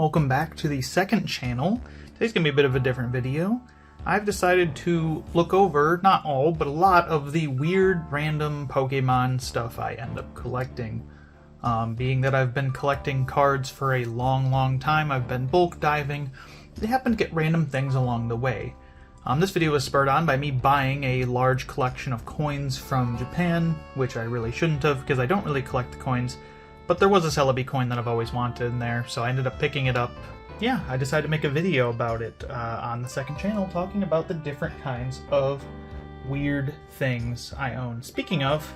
Welcome back to the second channel. Today's going to be a bit of a different video. I've decided to look over, not all, but a lot of the weird random Pokemon stuff I end up collecting. Being that I've been collecting cards for a long time, I've been bulk diving, they happen to get random things along the way. This video was spurred on by me buying a large collection of coins from Japan, which I really shouldn't have because I don't really collect the coins. But there was a Celebi coin that I've always wanted in there, so I ended up picking it up. Yeah, I decided to make a video about it on the second channel, talking about the different kinds of weird things I own. Speaking of,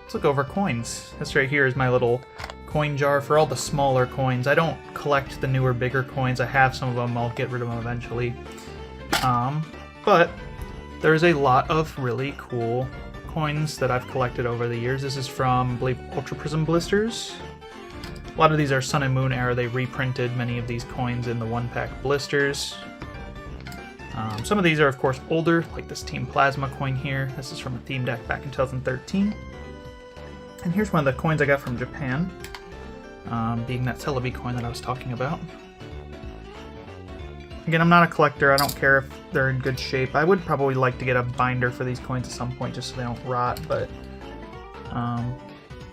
let's look over coins. This right here is my little coin jar for all the smaller coins. I don't collect the newer, bigger coins. I have some of them. I'll get rid of them eventually. But there's a lot of really cool coins that I've collected over the years. This is from, I believe, Ultra Prism blisters. A lot of these are Sun and Moon era. They reprinted many of these coins in the one-pack blisters. Some of these are, of course, older, like this Team Plasma coin here. This is from a theme deck back in 2013. And here's one of the coins I got from Japan, being that Celebi coin that I was talking about. Again, I'm not a collector. I don't care if they're in good shape. I would probably like to get a binder for these coins at some point just so they don't rot, but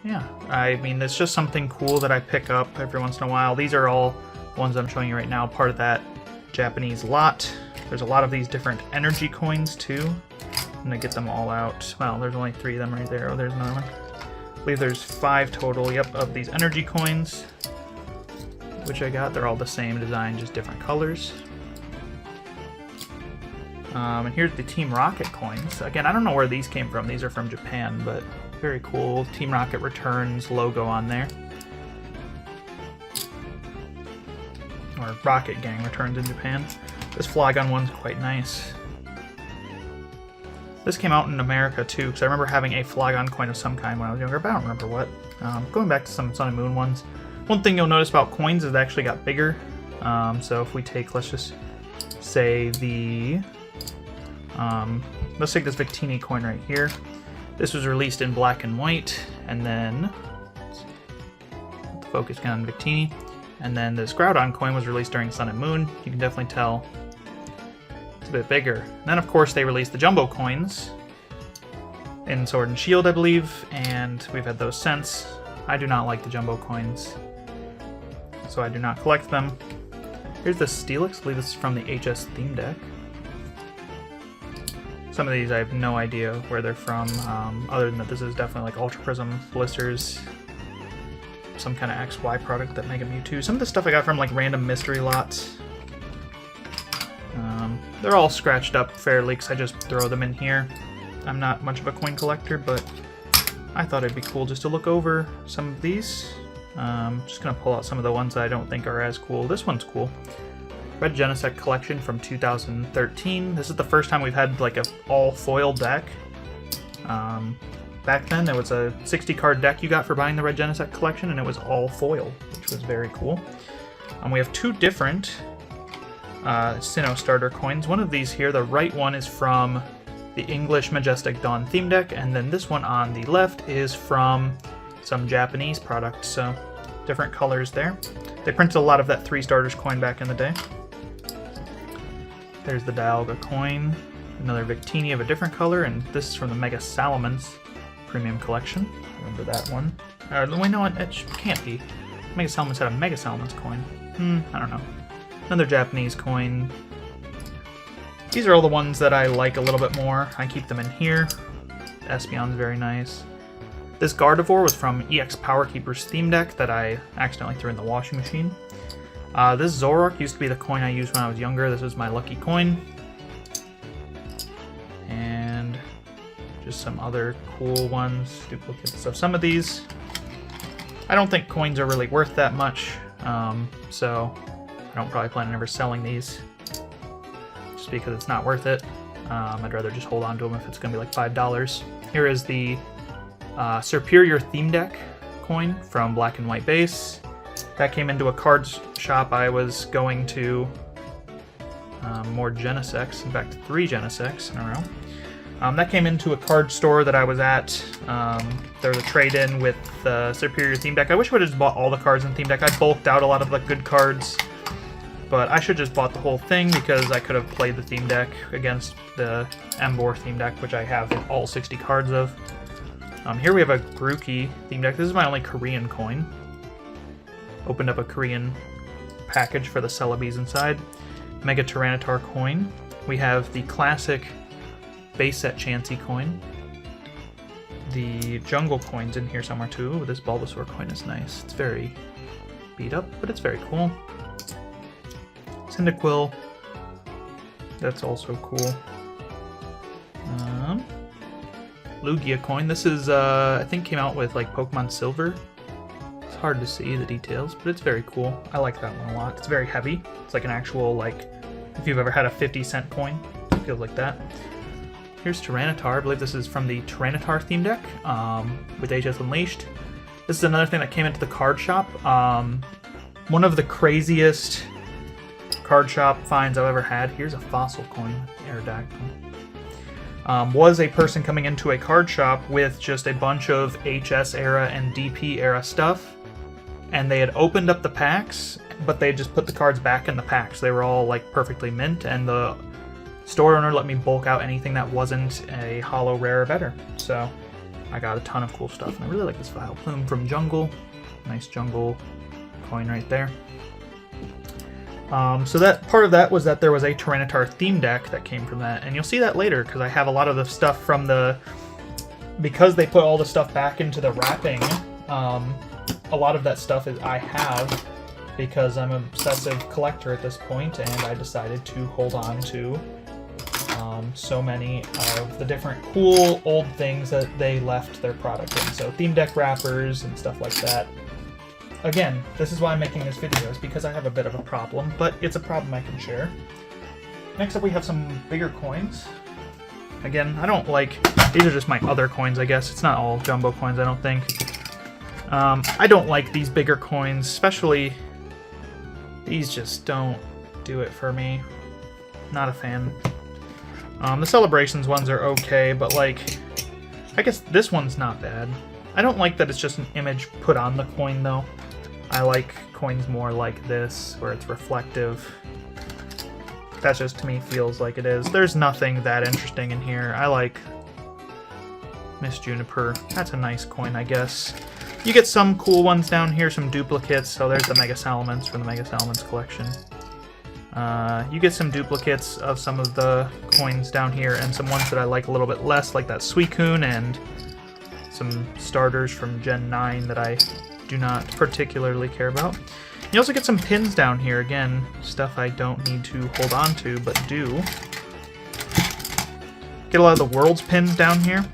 yeah. I mean, it's just something cool that I pick up every once in a while. These are all the ones I'm showing you right now, part of that Japanese lot. There's a lot of these different energy coins too. I'm gonna get them all out. Well, there's only 3 of them right there. Oh, there's another one. I believe there's 5 total, yep, of these energy coins, which I got. They're all the same design, just different colors. And here's the Team Rocket coins. Again, I don't know where these came from. These are from Japan, but very cool. Team Rocket Returns logo on there. Or Rocket Gang Returns in Japan. This Flygon one's quite nice. This came out in America too, because I remember having a Flygon coin of some kind when I was younger, but I don't remember what. Going back to some Sun and Moon ones. One thing you'll notice about coins is they actually got bigger. So if we take, let's just say the... let's take this Victini coin right here. This was released in black and white, and then the focus on Victini. And then this Groudon coin was released during Sun and Moon. You can definitely tell it's a bit bigger. And then, of course, they released the Jumbo coins in Sword and Shield, I believe, and we've had those since. I do not like the Jumbo coins, so I do not collect them. Here's the Steelix. I believe this is from the HS theme deck. Some of these I have no idea where they're from, other than that this is definitely like Ultra Prism blisters, some kind of XY product that Mega Mewtwo. Some of the stuff I got from like random mystery lots. They're all scratched up fairly because I just throw them in here. I'm not much of a coin collector, but I thought it'd be cool just to look over some of these. Just gonna pull out some of the ones that I don't think are as cool. This one's cool. Red Genesect collection from 2013. This is the first time we've had like a all foil deck. Back then there was a 60 card deck you got for buying the Red Genesect collection, and it was all foil, which was very cool. We have 2 different Sinnoh starter coins. One of these here, the right one, is from the English Majestic Dawn theme deck, and then this one on the left is from some Japanese product, so different colors there. They printed a lot of that 3 starters coin back in the day. There's the Dialga coin, another Victini of a different color, and this is from the Mega Salamence Premium Collection. Remember that one. Wait, no, it can't be. Mega Salamence had a Mega Salamence coin. I don't know. Another Japanese coin. These are all the ones that I like a little bit more. I keep them in here. Espeon's very nice. This Gardevoir was from EX Power Keeper's theme deck that I accidentally threw in the washing machine. This Zoroark used to be the coin I used when I was younger. This was my lucky coin. And just some other cool ones, duplicates. So some of these, I don't think coins are really worth that much, so I don't probably plan on ever selling these, just because it's not worth it. I'd rather just hold on to them if it's going to be like $5. Here is the Superior theme deck coin from Black and White base. That came into a card shop I was going to. More Genesects, in fact 3 Genesects in a row. That came into a card store that I was at. There was a trade-in with the Superior Theme Deck. I wish I would have just bought all the cards in Theme Deck. I bulked out a lot of the good cards, but I should have just bought the whole thing because I could have played the Theme Deck against the Embor Theme Deck, which I have all 60 cards of. Here we have a Grookey Theme Deck. This is my only Korean coin. Opened up a Korean package for the Celebes inside. Mega Tyranitar coin. We have the classic base set Chansey coin. The jungle coins in here somewhere too. Ooh, this Bulbasaur coin is nice. It's very beat up, but it's very cool. Cyndaquil. That's also cool. Lugia coin. This is, I think came out with like Pokemon Silver. It's hard to see the details, but it's very cool. I like that one a lot. It's very heavy. It's like an actual, like, if you've ever had a 50-cent coin, it feels like that. Here's Tyranitar. I believe this is from the Tyranitar theme deck with HS Unleashed. This is another thing that came into the card shop. One of the craziest card shop finds I've ever had. Here's a fossil coin, Aerodactyl. Was a person coming into a card shop with just a bunch of HS era and DP era stuff, and they had opened up the packs, but they had just put the cards back in the packs. They were all like perfectly mint, and the store owner let me bulk out anything that wasn't a holo rare or better. So I got a ton of cool stuff, and I really like this Vileplume from Jungle. Nice Jungle coin right there. So that part of that was that there was a Tyranitar theme deck that came from that, and you'll see that later because I have a lot of the stuff from the, because they put all the stuff back into the wrapping. A lot of that stuff is I have because I'm an obsessive collector at this point, and I decided to hold on to so many of the different cool old things that they left their product in. So theme deck wrappers and stuff like that. Again, this is why I'm making this video, is because I have a bit of a problem, but it's a problem I can share. Next up we have some bigger coins. Again, I don't like, these are just my other coins, I guess. It's not all jumbo coins, I don't think. I don't like these bigger coins, especially these just don't do it for me. Not a fan. The Celebrations ones are okay, but like, I guess this one's not bad. I don't like that it's just an image put on the coin though. I like coins more like this, where it's reflective. That just to me feels like it is. There's nothing that interesting in here. I like Miss Juniper. That's a nice coin, I guess. You get some cool ones down here, some duplicates. So there's the Mega Salamence from the Mega Salamence collection. You get some duplicates of some of the coins down here, and some ones that I like a little bit less, like that Suicune, and some starters from Gen 9 that I do not particularly care about. You also get some pins down here, again, stuff I don't need to hold on to, but do. Get a lot of the World's pins down here.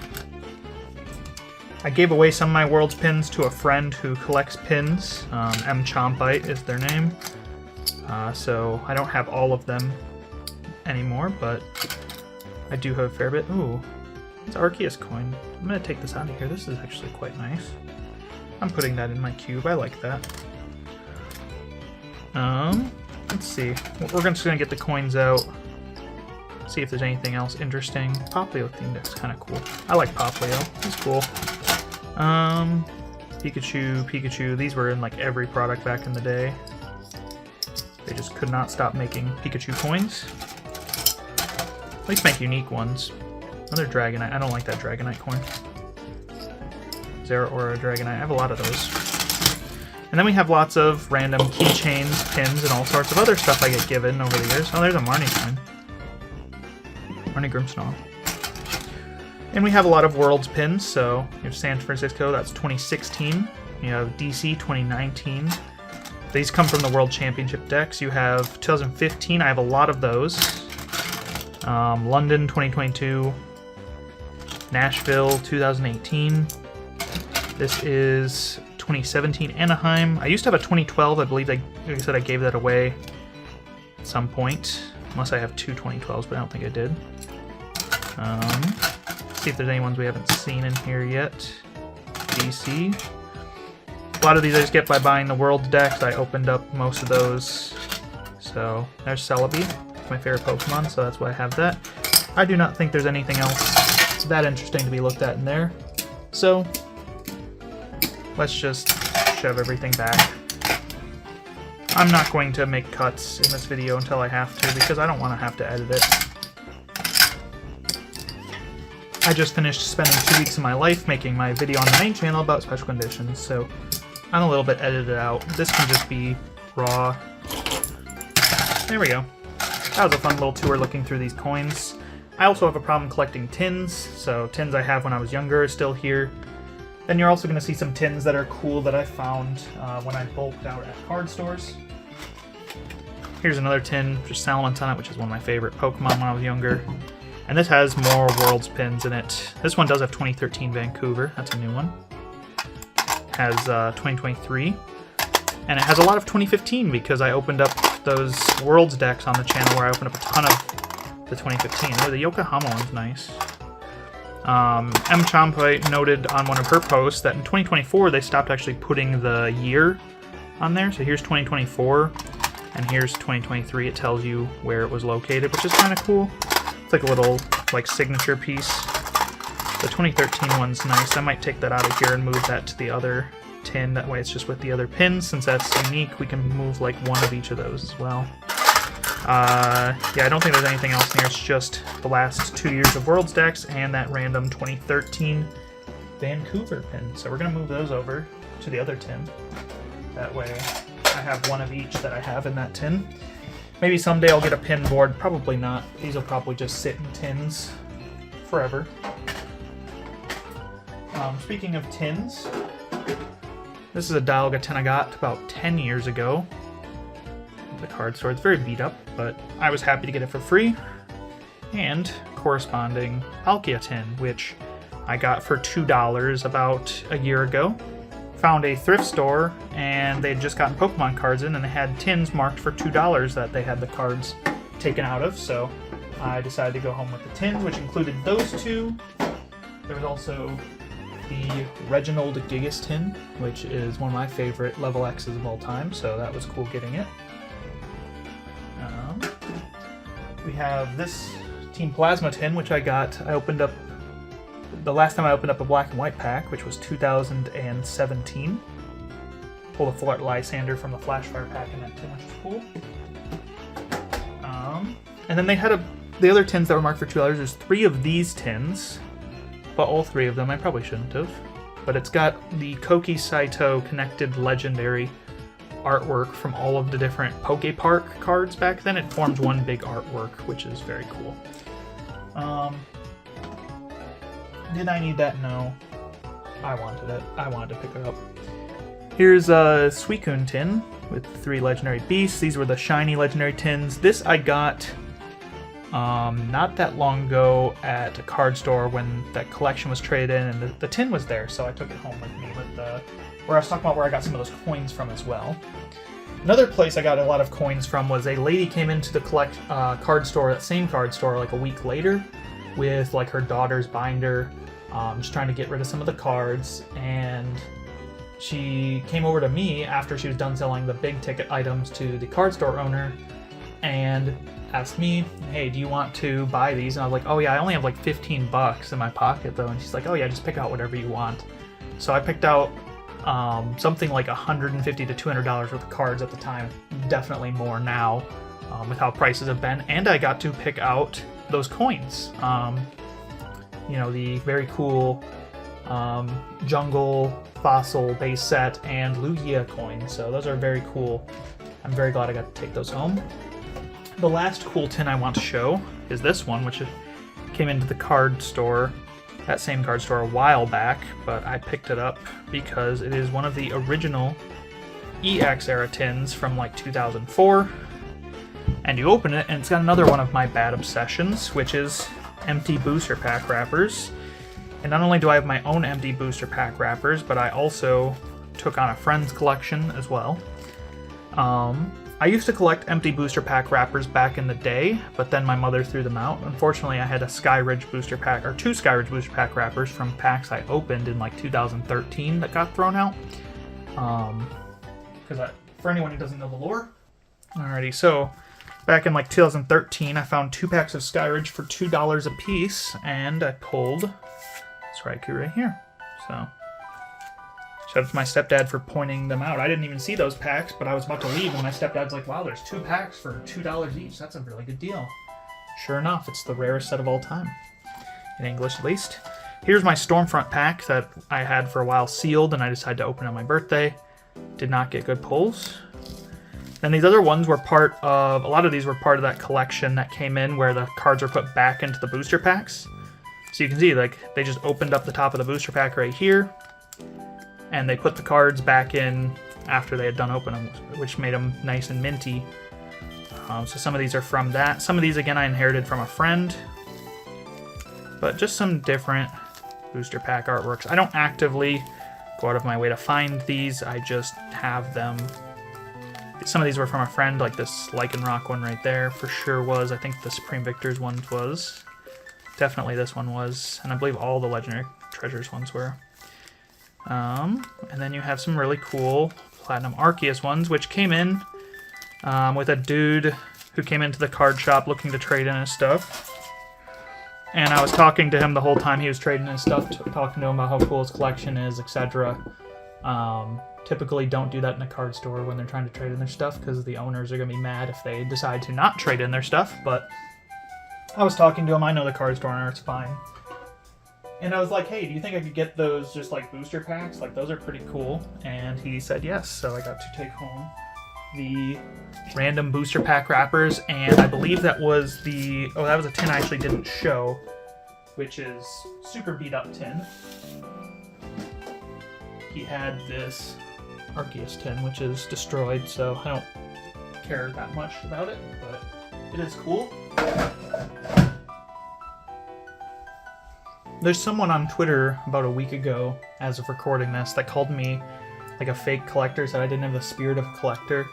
I gave away some of my World's pins to a friend who collects pins. M. Chompite is their name. So I don't have all of them anymore, but I do have a fair bit. Ooh, it's Arceus coin. I'm going to take this out of here. This is actually quite nice. I'm putting that in my cube. I like that. Let's see. We're just going to get the coins out. See if there's anything else interesting. Poplio theme deck's kind of cool. I like Poplio. He's cool. Pikachu. These were in like every product back in the day. They just could not stop making Pikachu coins. At least make unique ones. Another Dragonite. I don't like that Dragonite coin. Zeraora Dragonite. I have a lot of those. And then we have lots of random keychains, pins, and all sorts of other stuff I get given over the years. Oh, there's a Marnie coin. Marnie Grimmsnarl. And we have a lot of Worlds pins. So you have San Francisco, that's 2016. You have DC 2019. These come from the World Championship decks. You have 2015. I have a lot of those. London 2022. Nashville 2018. This is 2017 Anaheim. I used to have a 2012. I believe, like I said, I gave that away at some point. Unless I have two 2012s, but I don't think I did. See if there's any ones we haven't seen in here yet. DC. A lot of these I just get by buying the World decks. I opened up most of those. So there's Celebi, my favorite Pokemon, so that's why I have that. I do not think there's anything else cards that interesting to be looked at in there. So let's just shove everything back. I'm not going to make cuts in this video until I have to, because I don't want to have to edit it. I just finished spending 2 weeks of my life making my video on the main channel about special conditions, so I'm a little bit edited out. This can just be raw. There we go. That was a fun little tour looking through these coins. I also have a problem collecting tins, so tins I have when I was younger are still here. Then you're also going to see some tins that are cool that I found when I bulked out at card stores. Here's another tin, just Salamence on it, which is one of my favorite Pokemon when I was younger. And this has more Worlds pins in it. This one does have 2013 Vancouver, that's a new one. It has 2023. And it has a lot of 2015 because I opened up those Worlds decks on the channel where I opened up a ton of the 2015. Oh, the Yokohama one's nice. M. Champa noted on one of her posts that in 2024 they stopped actually putting the year on there. So here's 2024 and here's 2023. It tells you where it was located, which is kind of cool. It's like a little like signature piece. The 2013 one's nice. I might take that out of here and move that to the other tin. That way it's just with the other pins. Since that's unique, we can move like one of each of those as well. Yeah, I don't think there's anything else in here. It's just the last 2 years of Worlds decks and that random 2013 Vancouver pin. So we're going to move those over to the other tin. That way I have one of each that I have in that tin. Maybe someday I'll get a pin board. Probably not. These will probably just sit in tins forever. Speaking of tins, this is a Dialga tin I got about 10 years ago. The card store. It's very beat up, but I was happy to get it for free. And corresponding Palkia tin, which I got for $2 about a year ago. Found a thrift store, and they had just gotten Pokemon cards in, and they had tins marked for $2 that they had the cards taken out of, so I decided to go home with the tins, which included those two. There was also the Reginald Gigas tin, which is one of my favorite level X's of all time, so that was cool getting it. We have this Team Plasma tin, which I opened up the last time I opened up a black and white pack, which was 2017. Pulled a Flirt Lysander from the Flashfire pack in that tin, which is cool. And then they had the other tins that were marked for $2. There's 3 of these tins, but all 3 of them I probably shouldn't have. But it's got the Koki Saito connected legendary artwork from all of the different Poke Park cards back then. It forms one big artwork, which is very cool. Did I need that? No. I wanted it. I wanted to pick it up. Here's a Suicune tin with 3 legendary beasts. These were the shiny legendary tins. This I got not that long ago at a card store when that collection was traded in, and the tin was there, so I took it home with me with the where I was talking about where I got some of those coins from as well. Another place I got a lot of coins from was a lady came into the card store, that same card store, like a week later with like her daughter's binder, just trying to get rid of some of the cards, and she came over to me after she was done selling the big ticket items to the card store owner and asked me, hey, do you want to buy these? And I was like, oh yeah, I only have like 15 bucks in my pocket though. And she's like, oh yeah, just pick out whatever you want. So I picked out something like $150 to $200 worth of cards at the time, definitely more now with how prices have been, and I got to pick out those coins. You know, the very cool Jungle Fossil base set and Lugia coins, so those are very cool. I'm very glad I got to take those home. The last cool tin I want to show is this one, which came into the card store, that same card store, a while back, but I picked it up because it is one of the original EX era tins from like 2004. And you open it and it's got another one of my bad obsessions, which is empty booster pack wrappers. And not only do I have my own empty booster pack wrappers, but I also took on a friend's collection as well. I used to collect empty booster pack wrappers back in the day, but then my mother threw them out. Unfortunately, I had a Skyridge booster pack, or 2 Skyridge booster pack wrappers from packs I opened in like 2013 that got thrown out. Because for anyone who doesn't know the lore. Alrighty, so Back in like 2013, I found 2 packs of Skyridge for $2 a piece, and I pulled this Raikou right here. So, shout out to my stepdad for pointing them out. I didn't even see those packs, but I was about to leave, and my stepdad's like, wow, there's 2 packs for $2 each. That's a really good deal. Sure enough, it's the rarest set of all time. In English, at least. Here's my Stormfront pack that I had for a while sealed, and I decided to open on my birthday. Did not get good pulls. Then these other ones were part of, a lot of these were part of that collection that came in where the cards were put back into the booster packs. So you can see, like, they just opened up the top of the booster pack right here, and they put the cards back in after they had done opening them, which made them nice and minty. So some of these are from that. Some of these, again, I inherited from a friend. But just some different booster pack artworks. I don't actively go out of my way to find these. I just have them. Some of these were from a friend, like this Lycanroc one right there for sure was. I think the Supreme Victors one was. Definitely this one was. And I believe all the Legendary Treasures ones were. And then you have some really cool Platinum Arceus ones, which came in with a dude who came into the card shop looking to trade in his stuff. And I was talking to him the whole time he was trading his stuff, talking to him about how cool his collection is, etc. Typically don't do that in a card store when they're trying to trade in their stuff, because the owners are going to be mad if they decide to not trade in their stuff. But I was talking to him, I know the card store owner, it's fine. And I was like, hey, do you think I could get those just like booster packs? Like, those are pretty cool. And he said yes, so I got to take home the random booster pack wrappers, and I believe that was the, oh, that was a tin I actually didn't show, which is super beat up tin. He had this Arceus tin, which is destroyed, so I don't care that much about it, but it is cool. There's someone on Twitter about a week ago, as of recording this, that called me like a fake collector, said I didn't have the spirit of a collector,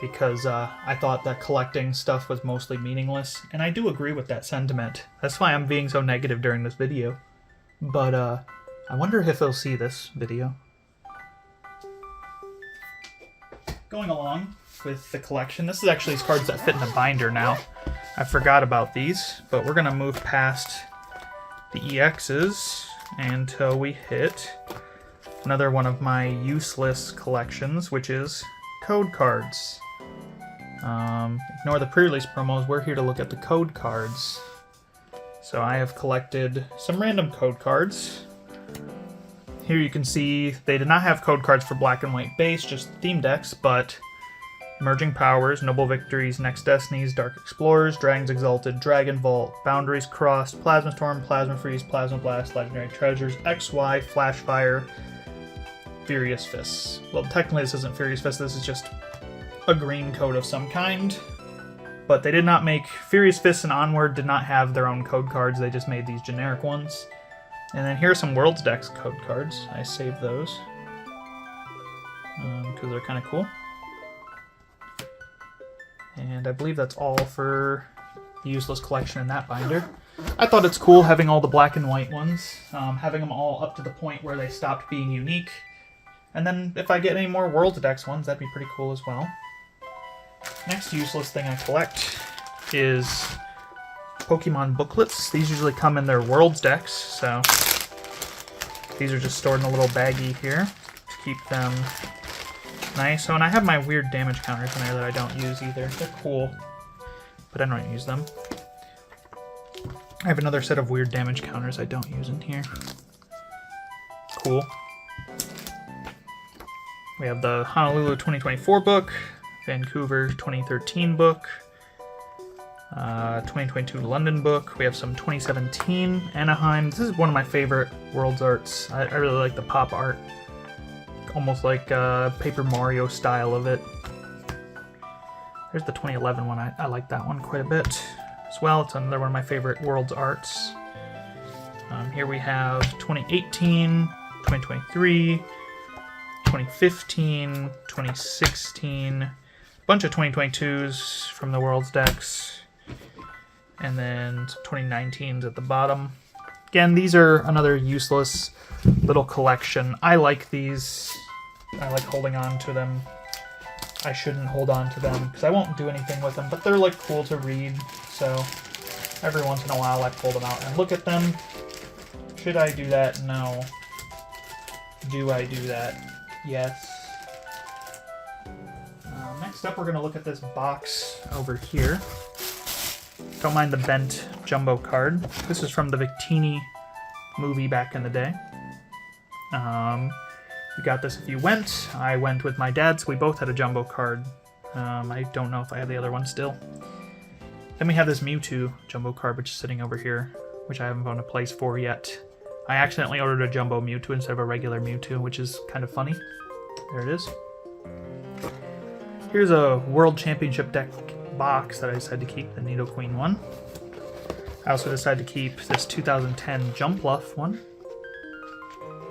because I thought that collecting stuff was mostly meaningless, and I do agree with that sentiment. That's why I'm being so negative during this video. But I wonder if they'll see this video. Going along with the collection, this is actually these cards that fit in a binder now. I forgot about these, but we're going to move past the EXs until we hit another one of my useless collections, which is code cards. Ignore the pre-release promos, we're here to look at the code cards. So I have collected some random code cards. Here you can see they did not have code cards for Black and White base, just theme decks, but Emerging Powers, Noble Victories, Next Destinies, Dark Explorers, Dragons Exalted, Dragon Vault, Boundaries Crossed, Plasma Storm, Plasma Freeze, Plasma Blast, Legendary Treasures, XY, Flash Fire, Furious Fists. Well, technically this isn't Furious Fists, this is just a green code of some kind. But they did not make, Furious Fists and Onward did not have their own code cards, they just made these generic ones. And then here are some Worlds Decks code cards. I saved those because they're kind of cool. And I believe that's all for the useless collection in that binder. I thought it's cool having all the black and white ones, having them all up to the point where they stopped being unique. And then if I get any more Worlds Decks ones, that'd be pretty cool as well. Next useless thing I collect is Pokemon booklets. These usually come in their Worlds decks, so these are just stored in a little baggie here to keep them nice. Oh, and I have my weird damage counters in there that I don't use either. They're cool, but I don't use them. I have another set of weird damage counters I don't use in here. Cool. We have the Honolulu 2024 book, Vancouver 2013 book, 2022 London book. We have some 2017 Anaheim. This is one of my favorite Worlds arts. I really like the pop art. Almost like Paper Mario style of it. There's the 2011 one. I like that one quite a bit as well. It's another one of my favorite Worlds arts. Here we have 2018, 2023, 2015, 2016, a bunch of 2022s from the Worlds decks. And then 2019's at the bottom. Again, these are another useless little collection. I like these. I like holding on to them. I shouldn't hold on to them because I won't do anything with them, but they're like cool to read, so every once in a while I pull them out and look at them. Should I do that? No. Do I do that? Yes. Next up, we're going to look at this box over here. Don't mind the bent jumbo card. This is from the Victini movie back in the day. You got this if you went. I went with my dad, so we both had a jumbo card. I don't know if I have the other one still. Then we have this Mewtwo jumbo card, which is sitting over here, which I haven't found a place for yet. I accidentally ordered a jumbo Mewtwo instead of a regular Mewtwo, which is kind of funny. There it is. Here's a World Championship deck box that I decided to keep, the Nidoqueen one. I also decided to keep this 2010 Jumpluff one.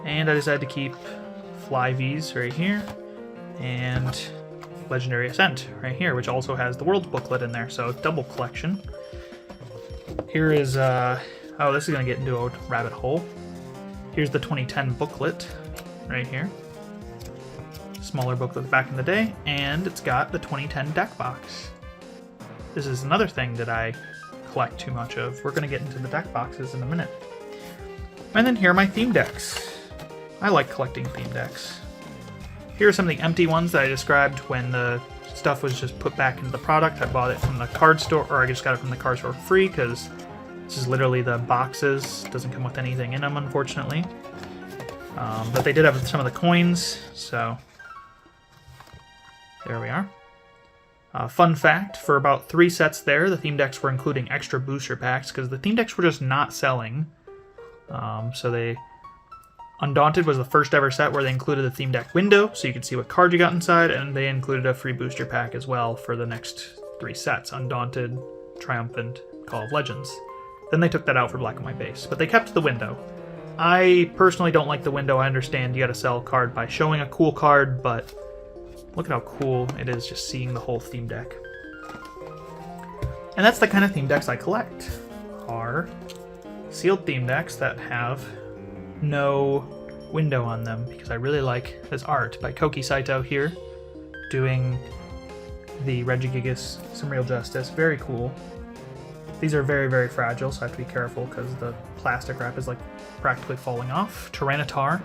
And I decided to keep Flyvies right here, and Legendary Ascent right here, which also has the World booklet in there, so double collection. Here is, oh, this is going to get into a rabbit hole. Here's the 2010 booklet right here. Smaller booklet back in the day, and it's got the 2010 deck box. This is another thing that I collect too much of. We're going to get into the deck boxes in a minute. And then here are my theme decks. I like collecting theme decks. Here are some of the empty ones that I described when the stuff was just put back into the product. I bought it from the card store, or I just got it from the card store for free, because this is literally the boxes. It doesn't come with anything in them, unfortunately. But they did have some of the coins, so there we are. Fun fact, for about 3 sets there, the theme decks were including extra booster packs, because the theme decks were just not selling. Undaunted was the first ever set where they included the theme deck window, so you could see what cards you got inside, and they included a free booster pack as well for the next 3 sets, Undaunted, Triumphant, Call of Legends. Then they took that out for Black and White base, but they kept the window. I personally don't like the window. I understand you gotta sell a card by showing a cool card, but look at how cool it is just seeing the whole theme deck. And that's the kind of theme decks I collect, are sealed theme decks that have no window on them, because I really like this art by Koki Saito here, doing the Regigigas some real justice. Very cool. These are very, very fragile, so I have to be careful because the plastic wrap is like practically falling off. Tyranitar,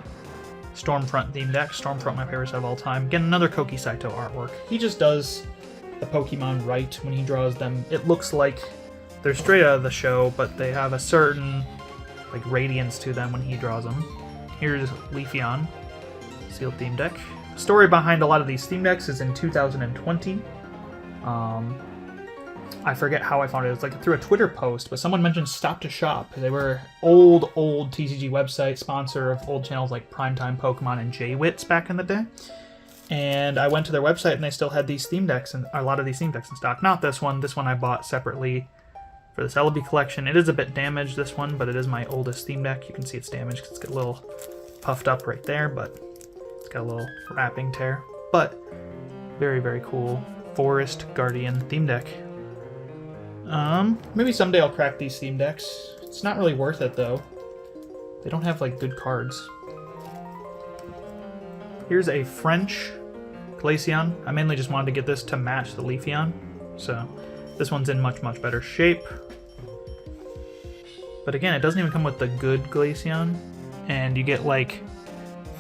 Stormfront theme deck. Stormfront, my favorite set of all time. Again, another Koki Saito artwork. He just does the Pokemon right when he draws them. It looks like they're straight out of the show, but they have a certain like radiance to them when he draws them. Here's Leafeon, sealed theme deck. The story behind a lot of these theme decks is in 2020. I forget how I found it. It was like through a Twitter post, but someone mentioned Stop to Shop. They were old TCG website sponsor of old channels like Primetime Pokemon and J-Wits back in the day. And I went to their website and they still had these theme decks, and a lot of these theme decks in stock. Not this one. This one I bought separately for the Celebi collection. It is a bit damaged, this one, but it is my oldest theme deck. You can see it's damaged because it's got a little puffed up right there, but it's got a little wrapping tear. But very, very cool Forest Guardian theme deck. Maybe someday I'll crack these theme decks. It's not really worth it, though. They don't have, like, good cards. Here's a French Glaceon. I mainly just wanted to get this to match the Leafeon, so this one's in much, much better shape. But again, it doesn't even come with the good Glaceon, and you get, like,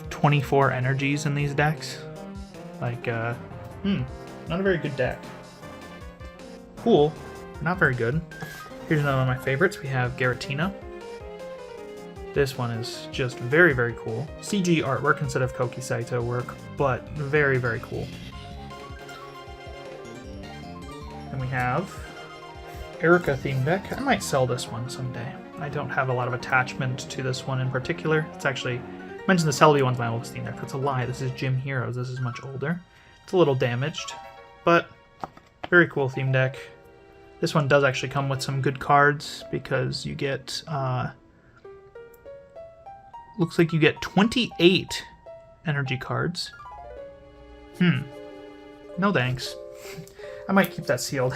24 energies in these decks. Like, not a very good deck. Cool. Not very good. Here's another one of my favorites. We have Giratina. This one is just very, very cool. CG artwork instead of Koki Saito work, but very, very cool. Then we have Erica theme deck. I might sell this one someday. I don't have a lot of attachment to this one in particular. It's actually, I mentioned the Celebi one's my oldest theme deck. That's a lie. This is Gym Heroes. This is much older. It's a little damaged, but very cool theme deck. This one does actually come with some good cards because you get, looks like you get 28 energy cards. No thanks. I might keep that sealed.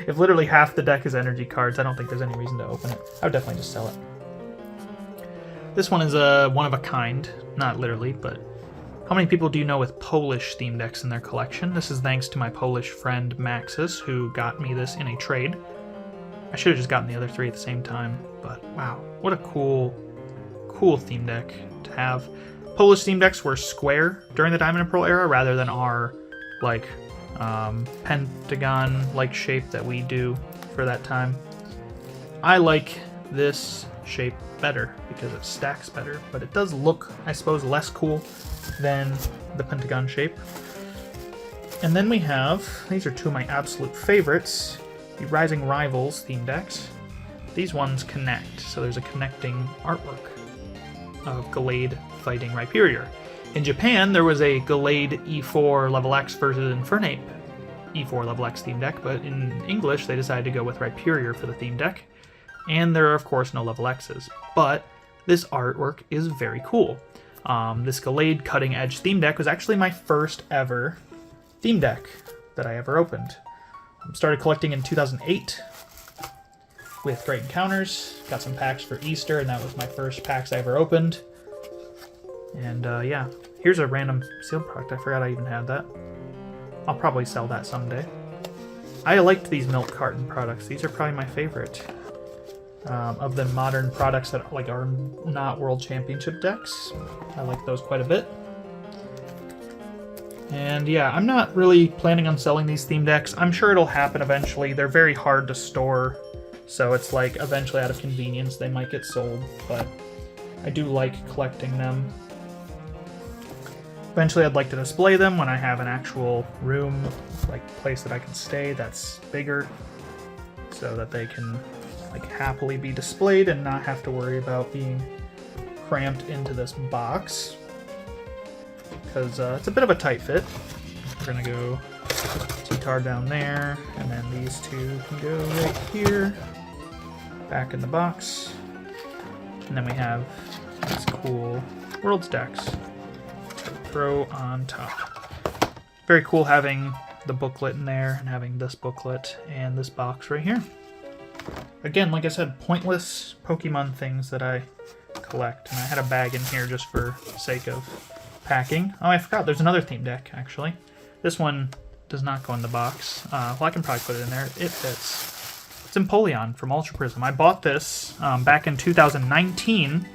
If literally half the deck is energy cards, I don't think there's any reason to open it. I would definitely just sell it. This one is a one of a kind. Not literally, but How many people do you know with Polish theme decks in their collection? This is thanks to my Polish friend Maxis, who got me this in a trade. I should have just gotten the other 3 at the same time, but wow, what a cool theme deck to have. Polish theme decks were square during the Diamond and Pearl era rather than our like pentagon-like shape that we do for that time. I like this shape better because it stacks better, but it does look, I suppose, less cool than the pentagon shape. And then we have, these are 2 of my absolute favorites, the Rising Rivals theme decks. These ones connect, so there's a connecting artwork of Gallade fighting Rhyperior. In Japan, there was a Gallade E4 level X versus Infernape E4 level X theme deck, but in English they decided to go with Rhyperior for the theme deck. And there are, of course, no level X's. But this artwork is very cool. This Gallade Cutting Edge theme deck was actually my first ever theme deck that I ever opened. Started collecting in 2008 with Great Encounters. Got some packs for Easter, and that was my first packs I ever opened. And yeah, here's a random sealed product. I forgot I even had that. I'll probably sell that someday. I liked these milk carton products. These are probably my favorite. Of the modern products that like are not World Championship decks. I like those quite a bit. And yeah, I'm not really planning on selling these theme decks. I'm sure it'll happen eventually. They're very hard to store, so it's like eventually out of convenience they might get sold, but I do like collecting them. Eventually I'd like to display them when I have an actual room, like place that I can stay that's bigger, so that they can like happily be displayed and not have to worry about being cramped into this box, because it's a bit of a tight fit. We're gonna go T-Tar down there, and then these 2 can go right here, back in the box, and then we have these cool Worlds decks to throw on top. Very cool having the booklet in there and having this booklet and this box right here. Again, like I said, pointless Pokemon things that I collect. And I had a bag in here just for sake of packing. Oh, I forgot. There's another theme deck, actually. This one does not go in the box. Well, I can probably put it in there. It fits. It's Empoleon from Ultra Prism. I bought this back in 2019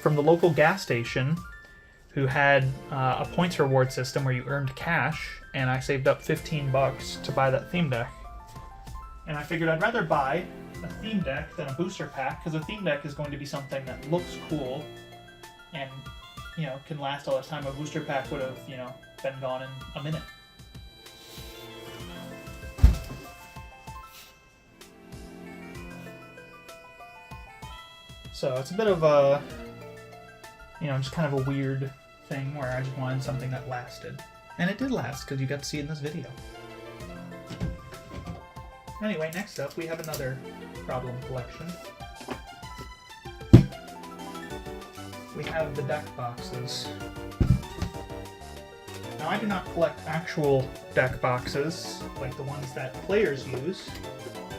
from the local gas station who had a points reward system where you earned cash, and I saved up 15 bucks to buy that theme deck. And I figured I'd rather buy a theme deck than a booster pack, because a theme deck is going to be something that looks cool and, you know, can last all this time. A booster pack would have, you know, been gone in a minute. So it's a bit of a, you know, just kind of a weird thing where I just wanted something that lasted. And it did last, because you got to see it in this video. Anyway, next up we have another problem collection. We have the deck boxes. Now I do not collect actual deck boxes, like the ones that players use.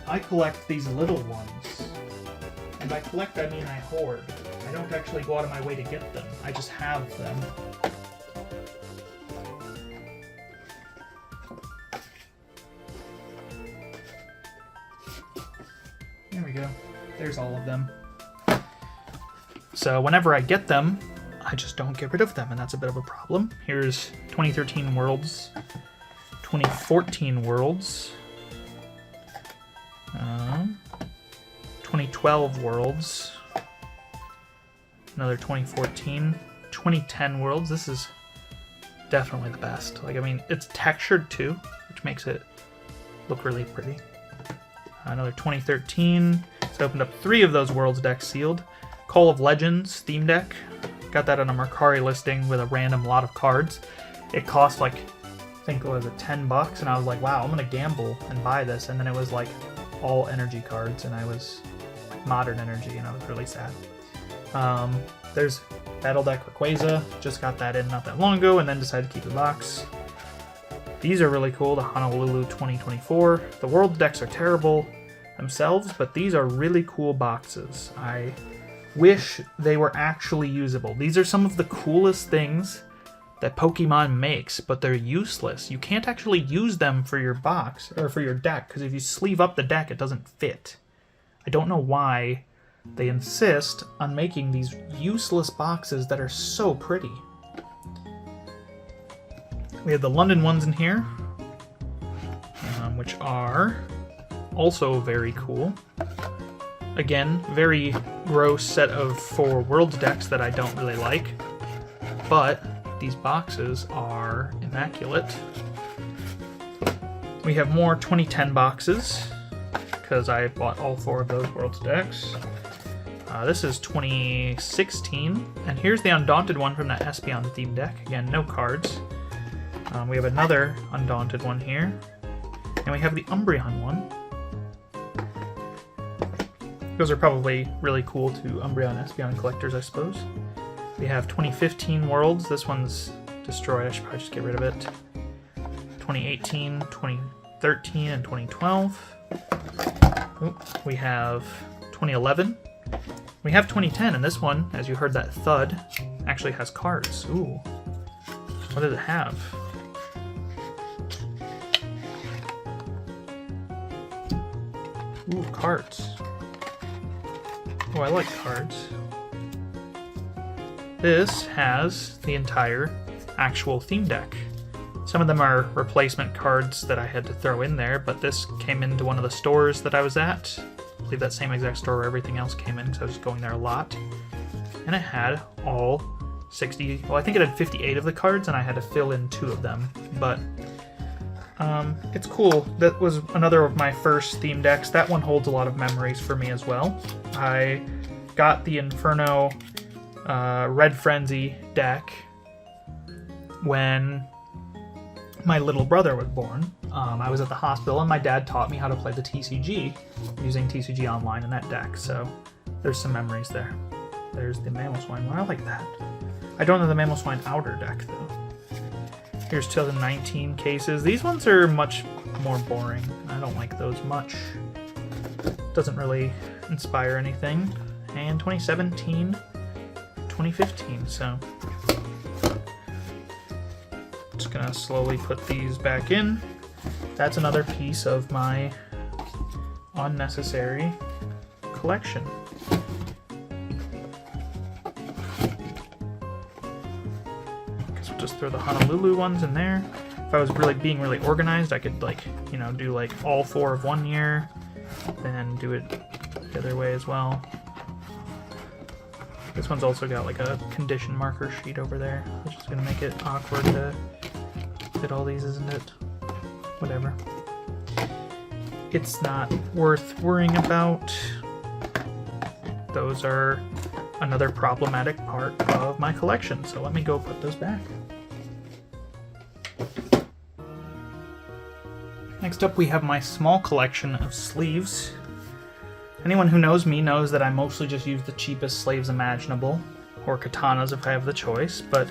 I collect these little ones. And by collect I mean I hoard. I don't actually go out of my way to get them, I just have them. There we go. There's all of them. So whenever I get them, I just don't get rid of them, and that's a bit of a problem. Here's 2013 Worlds, 2014 Worlds, 2012 Worlds, another 2014, 2010 Worlds. This is definitely the best. Like, I mean, it's textured too, which makes it look really pretty. Another 2013. So I opened up 3 of those Worlds decks sealed. Call of Legends theme deck. Got that on a Mercari listing with a random lot of cards. It cost like, I think it was 10 bucks, and I was like, wow, I'm gonna gamble and buy this. And then it was like all energy cards, and I was like modern energy, and I was really sad. There's Battle Deck Rayquaza. Just got that in not that long ago, and then decided to keep the box. These are really cool, the Honolulu 2024. The World decks are terrible themselves, but these are really cool boxes. I wish they were actually usable. These are some of the coolest things that Pokemon makes, but they're useless. You can't actually use them for your box, or for your deck, because if you sleeve up the deck, it doesn't fit. I don't know why they insist on making these useless boxes that are so pretty. We have the London ones in here, which are also very cool. Again, very gross set of 4 Worlds decks that I don't really like, but these boxes are immaculate. We have more 2010 boxes, because I bought all 4 of those Worlds decks. This is 2016, and here's the Undaunted one from that Espeon theme deck. Again, no cards. We have another Undaunted one here, and we have the Umbreon one. Those are probably really cool to Umbreon Espeon collectors, I suppose. We have 2015 Worlds. This one's destroyed. I should probably just get rid of it. 2018, 2013, and 2012. Oop. We have 2011. We have 2010, and this one, as you heard that thud, actually has cards. Ooh. What does it have? Ooh, cards. Oh, I like cards. This has the entire actual theme deck. Some of them are replacement cards that I had to throw in there, but this came into one of the stores that I was at. I believe that same exact store where everything else came in, because I was going there a lot. And it had all 60, well, I think it had 58 of the cards, and I had to fill in 2 of them. But it's cool. That was another of my first theme decks. That one holds a lot of memories for me as well. I got the Inferno Red Frenzy deck when my little brother was born. I was at the hospital, and my dad taught me how to play the TCG using TCG Online in that deck, so there's some memories there. There's the Mamoswine one. I like that. I don't know the Mamoswine Outer deck, though. Here's 2019 cases. These ones are much more boring. I don't like those much. Doesn't really inspire anything. And 2017, 2015, so just gonna slowly put these back in. That's another piece of my unnecessary collection. Guess we'll just throw the Honolulu ones in there. If I was really being really organized, I could, like, you know, do like all 4 of one year, then do it the other way as well. This one's also got like a condition marker sheet over there, which is gonna make it awkward to fit all these, isn't it? Whatever. It's not worth worrying about. Those are another problematic part of my collection, so let me go put those back. Next up, we have my small collection of sleeves. Anyone who knows me knows that I mostly just use the cheapest sleeves imaginable, or katanas if I have the choice, but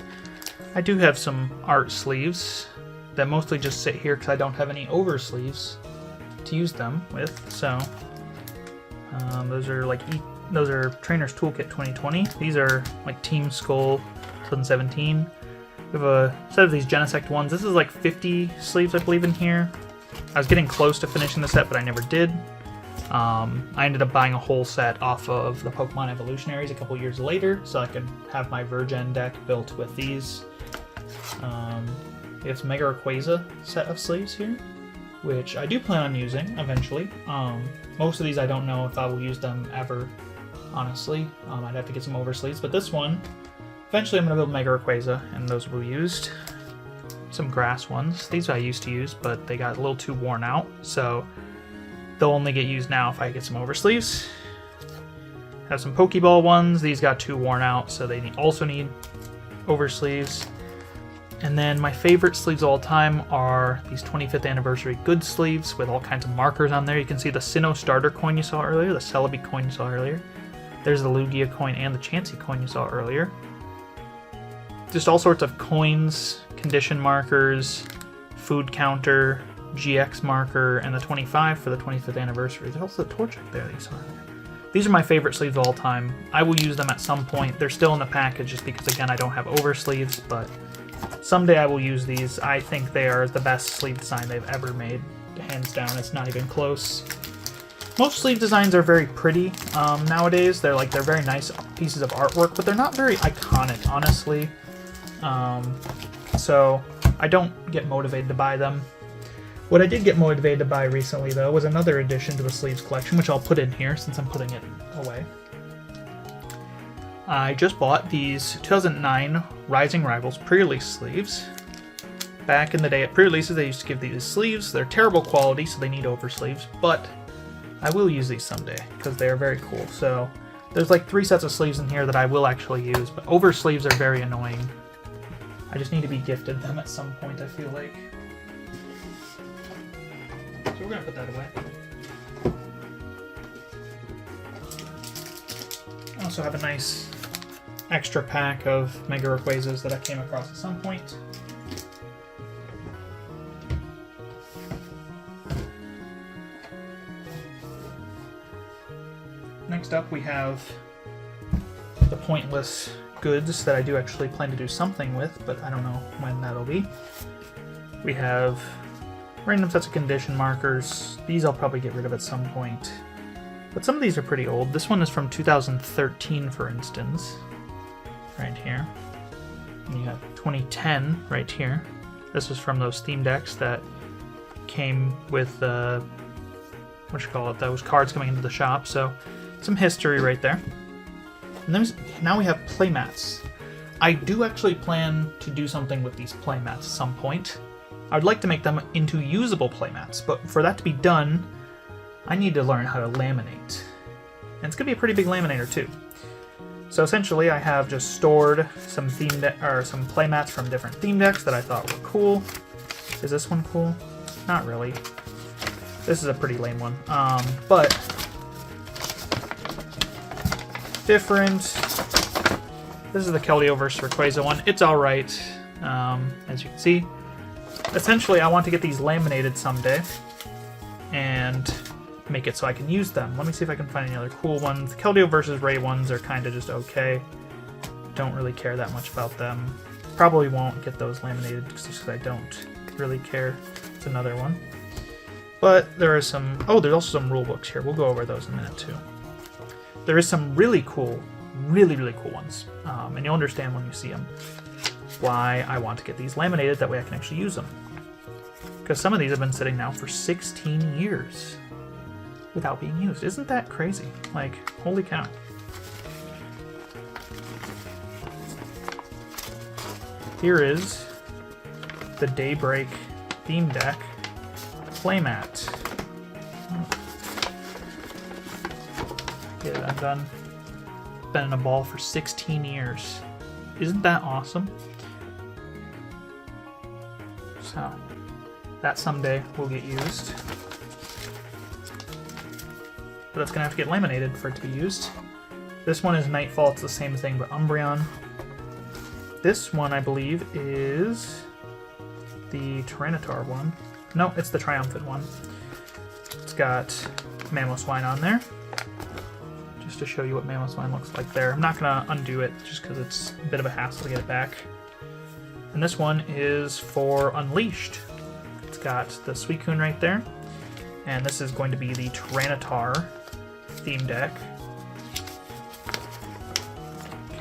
I do have some art sleeves that mostly just sit here because I don't have any over sleeves to use them with. So those are like those are Trainer's Toolkit 2020. These are like Team Skull 2017. We have a set of these Genesect ones. This is like 50 sleeves, I believe, in here. I was getting close to finishing the set, but I never did. I ended up buying a whole set off of the Pokemon Evolutionaries a couple years later, so I could have my Virgin deck built with these. We have some Mega Rayquaza set of sleeves here, which I do plan on using eventually. Most of these I don't know if I will use them ever, honestly. I'd have to get some over sleeves, but this one, eventually I'm going to build Mega Rayquaza, and those will be used. Some grass ones. These I used to use, but they got a little too worn out, so they'll only get used now if I get some over sleeves. Have some Pokeball ones. These got too worn out, so they also need over sleeves. And then my favorite sleeves of all time are these 25th anniversary good sleeves with all kinds of markers on there. You can see the Sinnoh starter coin you saw earlier, the Celebi coin you saw earlier. There's the Lugia coin and the Chansey coin you saw earlier. Just all sorts of coins, condition markers, food counter, GX marker, and the 25 for the 25th anniversary. There's also the Torchic there that you saw earlier. These are my favorite sleeves of all time. I will use them at some point. They're still in the package just because, again, I don't have over sleeves, but Someday I will use these. I think they are the best sleeve design they've ever made. Hands down, it's not even close. Most sleeve designs are very pretty nowadays. They're very nice pieces of artwork, but they're not very iconic, honestly. So I don't get motivated to buy them. What I did get motivated to buy recently, though, was another addition to the sleeves collection, which I'll put in here since I'm putting it away. I just bought these 2009 Rising Rivals pre-release sleeves. Back in the day at pre-releases, they used to give these sleeves. They're terrible quality, so they need oversleeves, but I will use these someday because they are very cool. So there's like 3 sets of sleeves in here that I will actually use, but oversleeves are very annoying. I just need to be gifted them at some point, I feel like. So we're going to put that away. I also have a nice extra pack of Mega Rayquazas that I came across at some point. Next up we have the pointless goods that I do actually plan to do something with, but I don't know when that'll be. We have random sets of condition markers. These I'll probably get rid of at some point. But some of these are pretty old. This one is from 2013, for instance. Right here. And you have 2010 right here. This is from those theme decks that came with, those cards coming into the shop. So some history right there. And then now we have playmats. I do actually plan to do something with these playmats at some point. I would like to make them into usable playmats, but for that to be done, I need to learn how to laminate. And it's going to be a pretty big laminator too. So essentially I have just stored some some playmats from different theme decks that I thought were cool. Is this one cool? Not really. This is a pretty lame one. But different. This is the Keldeo vs. Rayquaza one. It's alright, as you can see. Essentially, I want to get these laminated someday and make it so I can use them. Let me see if I can find any other cool ones. The Keldeo vs. Ray ones are kind of just okay. Don't really care that much about them. Probably won't get those laminated just because I don't really care. It's another one. But there are some... Oh, there's also some rule books here. We'll go over those in a minute too. There is some really cool, really cool ones. And you'll understand when you see them why I want to get these laminated, that way I can actually use them. Because some of these have been sitting now for 16 years without being used. Isn't that crazy? Like, holy cow. Here is the Daybreak theme deck playmat. Get that done. Been in a ball for 16 years. Isn't that awesome? So, that someday will get used. But it's gonna have to get laminated for it to be used. This one is Nightfall, it's the same thing but Umbreon. This one, I believe, is the Tyranitar one. No, it's the Triumphant one. It's got Mamoswine on there. Just to show you what Mamoswine looks like there. I'm not gonna undo it just because it's a bit of a hassle to get it back. And this one is for Unleashed. It's got the Suicune right there. And this is going to be the Tyranitar theme deck.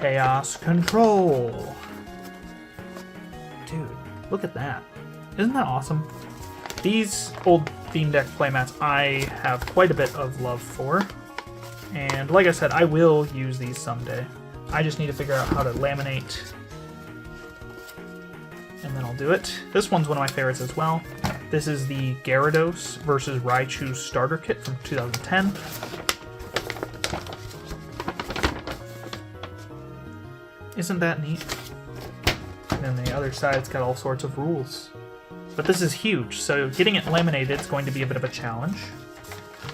Chaos Control. Dude, look at that. Isn't that awesome? These old theme deck playmats I have quite a bit of love for. And like I said, I will use these someday. I just need to figure out how to laminate. And then I'll do it. This one's one of my favorites as well. This is the Gyarados vs. Raichu starter kit from 2010. Isn't that neat? And then the other side's got all sorts of rules. But this is huge, so getting it laminated is going to be a bit of a challenge.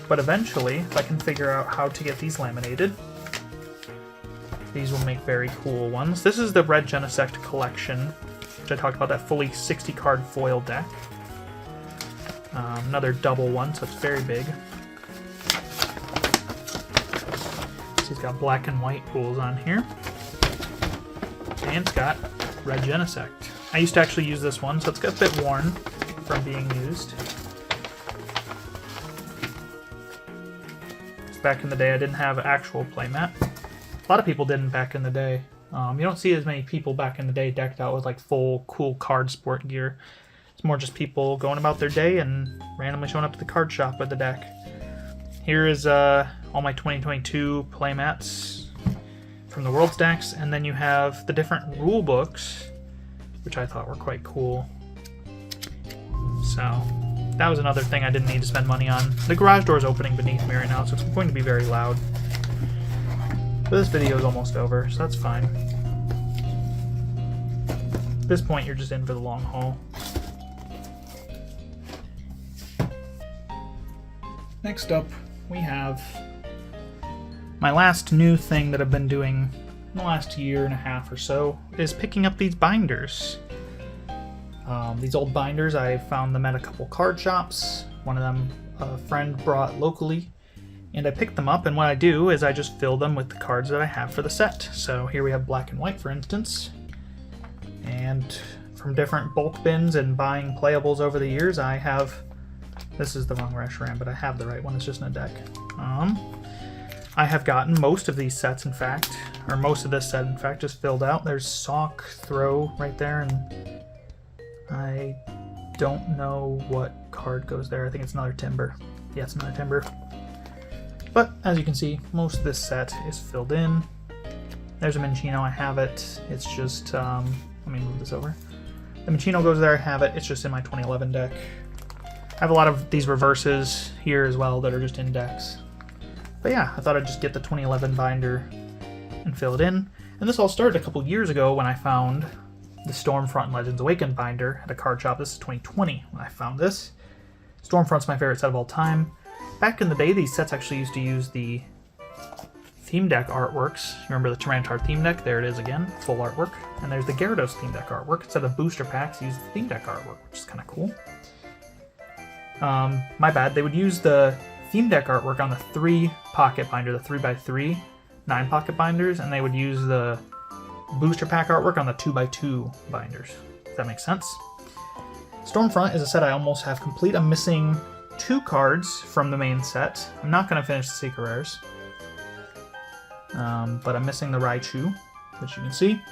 But eventually, if I can figure out how to get these laminated, these will make very cool ones. This is the Red Genesect collection, which I talked about, that fully 60 card foil deck. Another double one, so it's very big. So he's got black and white rules on here. And it's got Red Genesect. I used to actually use this one, so it's got a bit worn from being used. Back in the day, I didn't have an actual playmat. A lot of people didn't back in the day. You don't see as many people back in the day decked out with like full cool card sport gear. It's more just people going about their day and randomly showing up to the card shop with the deck. Here is all my 2022 playmats from the World Stacks, and then you have the different rule books, which I thought were quite cool. So that was another thing I didn't need to spend money on. The garage door is opening beneath me right now, so it's going to be very loud. But this video is almost over, so that's fine. At this point, you're just in for the long haul. Next up, we have my last new thing that I've been doing in the last year and a half or so is picking up these binders. These old binders, I found them at a couple card shops. One of them a friend brought locally, and I picked them up, and what I do is I just fill them with the cards that I have for the set. So here we have black and white, for instance, and from different bulk bins and buying playables over the years, I have, this is the wrong Reshiram, but I have the right one, it's just in a deck. I have gotten most of these sets, in fact, or most of this set, in fact, just filled out. There's Sock, Throw right there, and I don't know what card goes there. I think it's another Timber. Yeah, it's another Timber. But as you can see, most of this set is filled in. There's a Minccino, I have it. It's just, let me move this over. The Minccino goes there, I have it. It's just in my 2011 deck. I have a lot of these reverses here as well that are just in decks. But yeah, I thought I'd just get the 2011 binder and fill it in. And this all started a couple years ago when I found the Stormfront Legends Awakened binder at a card shop. This is 2020 when I found this. Stormfront's my favorite set of all time. Back in the day, these sets actually used to use the theme deck artworks. You remember the Tyranitar theme deck? There it is again, full artwork. And there's the Gyarados theme deck artwork. Instead of booster packs, use the theme deck artwork, which is kind of cool. My bad, they would use the theme deck artwork on the 3 pocket binder, the 3x3 9 pocket binders, and they would use the booster pack artwork on the 2x2 binders. If that makes sense. Stormfront is a set I almost have complete. I'm missing 2 cards from the main set. I'm not going to finish the Secret Rares. But I'm missing the Raichu, which you can see.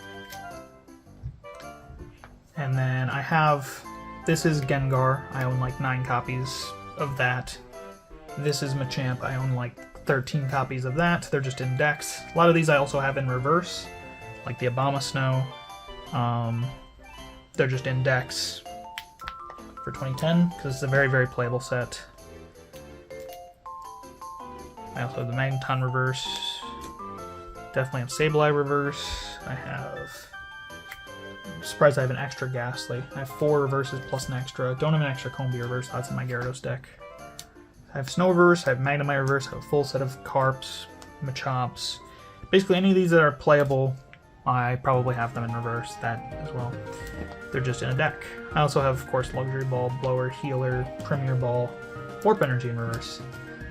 And then I have, this is Gengar. I own like 9 copies of that. This is Machamp. I own like 13 copies of that. They're just in decks. A lot of these I also have in reverse, like the Abomasnow. They're just in decks for 2010 because it's a very, very playable set. I also have the Magneton reverse. Definitely have Sableye reverse. I have... I'm surprised I have an extra Ghastly. I have 4 reverses plus an extra. Don't have an extra Combee reverse. That's in my Gyarados deck. I have Snow reverse. I have Magnemite reverse. I have a full set of Carps, Machomps. Basically any of these that are playable, I probably have them in reverse. That as well. They're just in a deck. I also have, of course, Luxury Ball, Blower, Healer, Premier Ball, Warp Energy in reverse.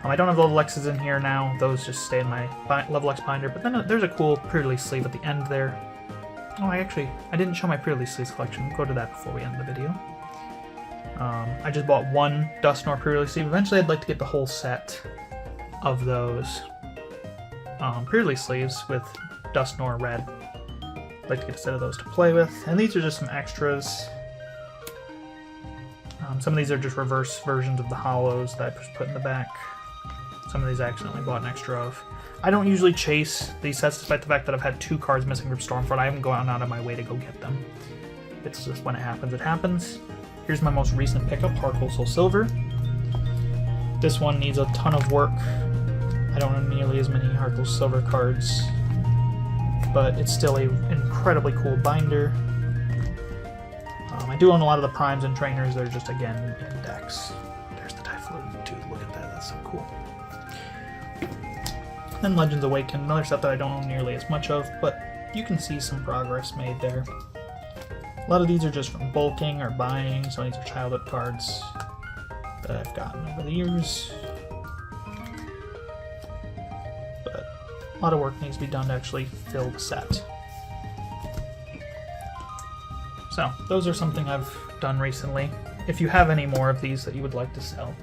I don't have Level X's in here now. Those just stay in my Level X binder. But then there's a cool pre-release sleeve at the end there. Oh, I didn't show my pre-release sleeves collection. We'll go to that before we end the video. I just bought 1 Dusknoir pre-release sleeve. Eventually I'd like to get the whole set of those pre-release sleeves with Dusknoir Red. I'd like to get a set of those to play with. And these are just some extras. Some of these are just reverse versions of the Hollows that I just put in the back. Some of these I accidentally bought an extra of. I don't usually chase these sets despite the fact that I've had 2 cards missing from Stormfront. I haven't gone out of my way to go get them. It's just when it happens, it happens. Here's my most recent pickup, Heartgold Soul Silver. This one needs a ton of work. I don't own nearly as many Heartgold Silver cards, but it's still an incredibly cool binder. I do own a lot of the primes and trainers. They're just, again, in decks. There's the Typhlosion too. Look at that. That's so cool. Then Legends Awakened, another set that I don't own nearly as much of, but you can see some progress made there. A lot of these are just from bulking or buying. Some of these are childhood cards that I've gotten over the years. But a lot of work needs to be done to actually fill the set. So those are something I've done recently. If you have any more of these that you would like to sell,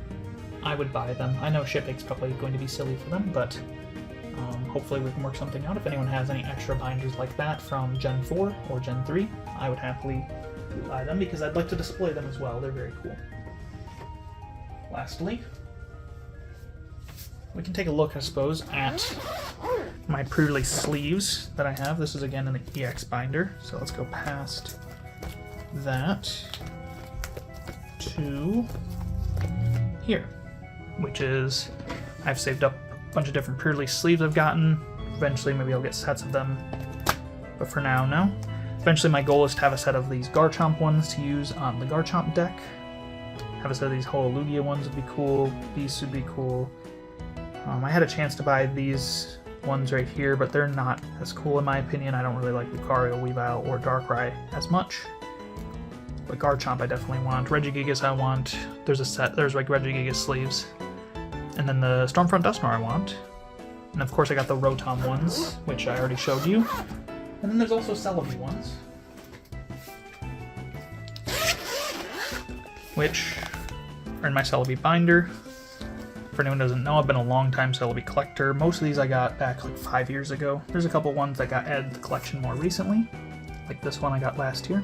I would buy them. I know shipping's probably going to be silly for them, but hopefully we can work something out. If anyone has any extra binders like that from Gen 4 or Gen 3, I would happily buy them because I'd like to display them as well. They're very cool. Lastly, we can take a look, I suppose, at my pre-release sleeves that I have. This is again in the EX binder, so let's go past that to here, which is I've saved up a bunch of different pre-release sleeves I've gotten. Eventually maybe I'll get sets of them, but for now, no. Eventually my goal is to have a set of these Garchomp ones to use on the Garchomp deck. Have a set of these Hololugia ones would be cool, these would be cool. I had a chance to buy these ones right here, but they're not as cool in my opinion. I don't really like Lucario, Weavile, or Darkrai as much. But Garchomp I definitely want. Regigigas I want. There's like Regigigas sleeves. And then the Stormfront Dusknoir I want. And of course I got the Rotom ones, which I already showed you. And then there's also Celebi ones, which are in my Celebi binder. For anyone who doesn't know, I've been a long time Celebi collector. Most of these I got back like 5 years ago. There's a couple ones that got added to the collection more recently, like this one I got last year.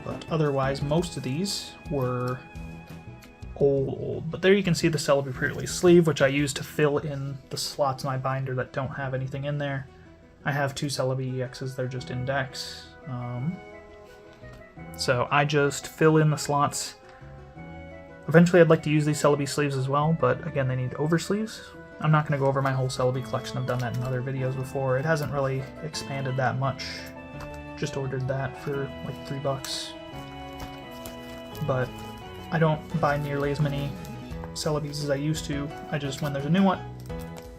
But otherwise, most of these were old. But there you can see the Celebi pre-release sleeve, which I use to fill in the slots in my binder that don't have anything in there. I have 2 Celebi EXs, they're just index. So I just fill in the slots. Eventually I'd like to use these Celebi sleeves as well, but again they need oversleeves. I'm not going to go over my whole Celebi collection, I've done that in other videos before. It hasn't really expanded that much. Just ordered that for like $3. But I don't buy nearly as many Celebis as I used to. I just, when there's a new one,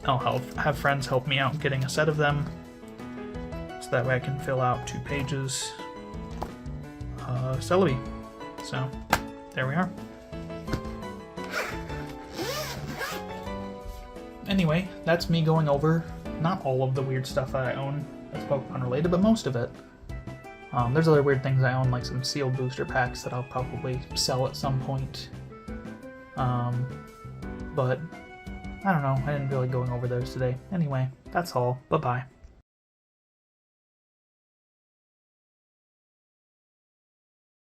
I'll have friends help me out getting a set of them. So that way I can fill out 2 pages Celebi. So there we are. Anyway, that's me going over not all of the weird stuff that I own that's Pokemon related, but most of it. There's other weird things I own, like some sealed booster packs that I'll probably sell at some point. But I don't know, I didn't feel like going over those today. Anyway, that's all. Bye-bye.